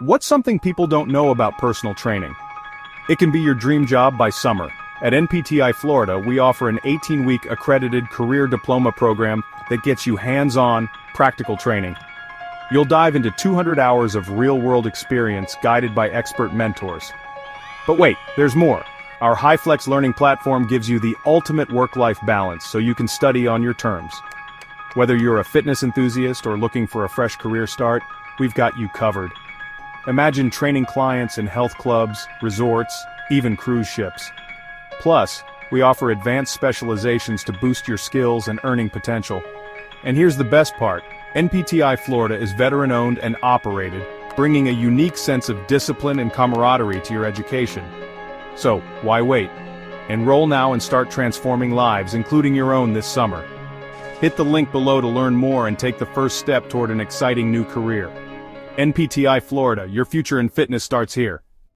What's something people don't know about personal training? It can be your dream job by summer. At NPTI Florida, we offer an 18-week accredited career diploma program that gets you hands-on, practical training. You'll dive into 200 hours of real-world experience guided by expert mentors. But wait, there's more. Our HighFlex learning platform gives you the ultimate work-life balance so you can study on your terms. Whether you're a fitness enthusiast or looking for a fresh career start, we've got you covered. Imagine training clients in health clubs, resorts, even cruise ships. Plus, we offer advanced specializations to boost your skills and earning potential. And here's the best part, NPTI Florida is veteran-owned and operated, bringing a unique sense of discipline and camaraderie to your education. So, why wait? Enroll now and start transforming lives, including your own this summer. Hit the link below to learn more and take the first step toward an exciting new career. NPTI Florida, your future in fitness starts here.